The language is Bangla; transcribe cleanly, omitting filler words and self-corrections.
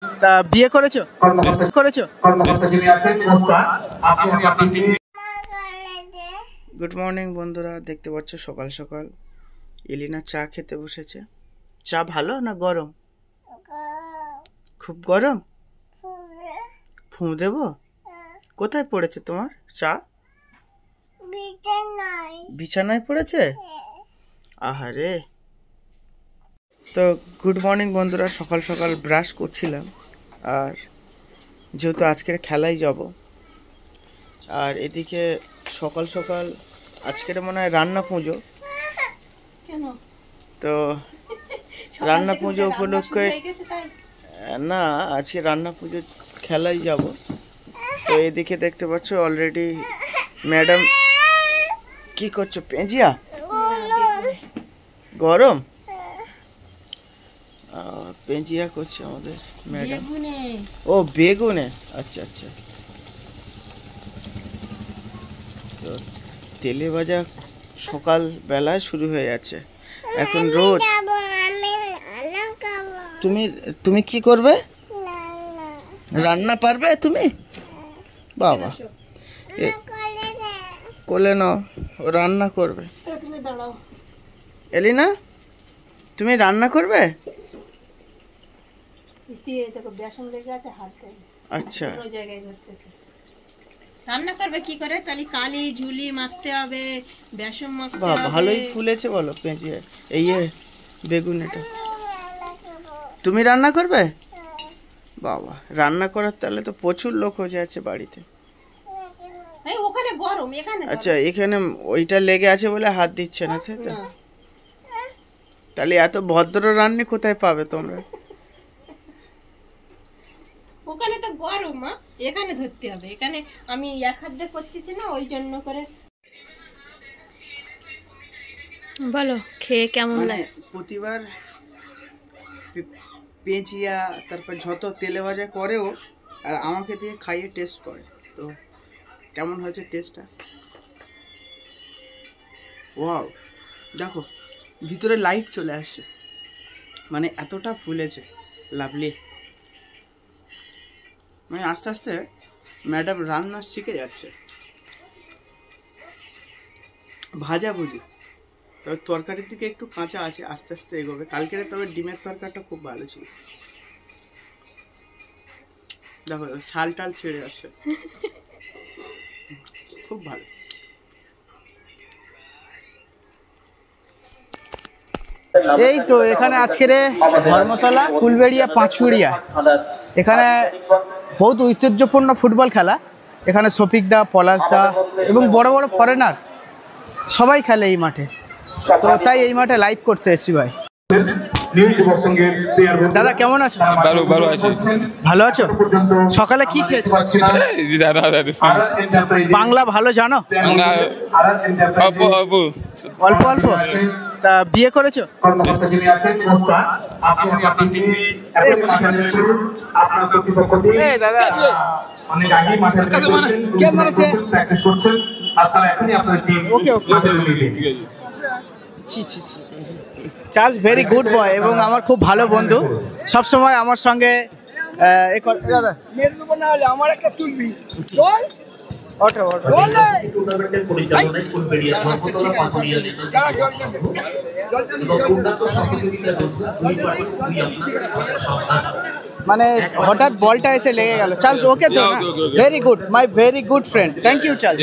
তা বিয়ে করেছো? গুড মর্নিং বন্ধুরা, দেখতে পাচ্ছ সকাল সকাল এলিনা চা খেতে বসেছে। চা ভালো না গরম? খুব গরম। ফু দেবো? কোথায় পড়েছে তোমার চা? বিছানায় পড়েছে? আহারে। তো গুড মর্নিং বন্ধুরা, সকাল সকাল ব্রাশ করছিলাম, আর যেহেতু আজকের খেলায় যাব, আর এদিকে সকাল সকাল আজকের মনে হয় রান্না পুজো। তো রান্না পুজো উপলক্ষে না, আজকে রান্না পুজো খেলায় যাব। তো এদিকে দেখতে পাচ্ছ অলরেডি ম্যাডাম কি করছো? পেঁজিয়া গরম পেঁজিয়া করছে আমাদের ম্যাডাম। ও বেগুনে, আচ্ছা আচ্ছা। তো তেলে ভাজা সকাল বেলায় শুরু হয়ে যাচ্ছে এখন রোজ। তুমি কি করবে? রান্না পারবে তুমি? বাবা, কোলে নাও, রান্না করবে। এলিনা, তুমি রান্না করবে? আচ্ছা, রান্না করবে কি করে? তাহলে কালি ঝুলি মাখতে হবে, বেসন মাখতে হবে। ভালোই ফুলেছে বলো পেঁচিয়ে এই বেগুন। এটা তুমি রান্না করবে? বাবা, রান্না করার তাহলে তো প্রচুর লোক হয়ে যাচ্ছে বাড়িতে। ওখানে গরম, এখানে আচ্ছা, এখানে ওইটা লেগে আছে বলে হাত দিচ্ছে না, তাই তো? তাহলে এত ভদ্র রান্না কোথায় পাবে তোমরা? ওখানে তো গরম, মা এখানে ধরতে হবে। এখানে আমি এক হাত দিয়ে করতেছি না, ওই জন্য করে। বলো খেয়ে কেমন লাগে? প্রতিবার পেঁচিয়া তারপর যত তেলে ভাজা করেও আর আমাকে দিয়ে খাইয়ে টেস্ট করে। তো কেমন হয়েছে টেস্টটা? ওয়াও, দেখো ভিতরে লাইট চলে আসছে, মানে এতটা ফুলেছে। লাভলি। মানে আস্তে আস্তে ম্যাডাম রান্না শিখে যাচ্ছে। ভাজা ভুজি, তবে তরকারির দিকে একটু কাঁচা আছে, আস্তে আস্তে এগোবে। কালকের তবে ডিমের তরকারিটা খুব ভালো ছিল। দেখো শাল টাল ছেড়ে আসছে, খুব ভালো। এই তো এখানে আজকের ধর্মতলা ফুলবেড়িয়া পাঁচুড়িয়া, এখানে বহুত ঐতিহ্যপূর্ণ ফুটবল খেলা। এখানে শফিক দা, পলাশ দা এবং বড় বড় ফরেনার সবাই খেলে এই মাঠে। তো তাই এই মাঠে লাইভ করতে এসেছি ভাই। দাদা কেমন আছো? ভালো আছি। ভালো আছো? সকালে কি খেয়েছো? বাংলা ভালো জানো? অল্প অল্প। তা বিয়ে করেছো? দাদা ওকে ওকে। চার্লস ভেরি গুড বয় এবং আমার খুব ভালো বন্ধু, সবসময় আমার সঙ্গে। দাদা আমার একটা তুলবি মানে হঠাৎ বলটা এসে লেগে গেল। চার্লস ওকে তো? Very good, my very good friend. Thank you Charles.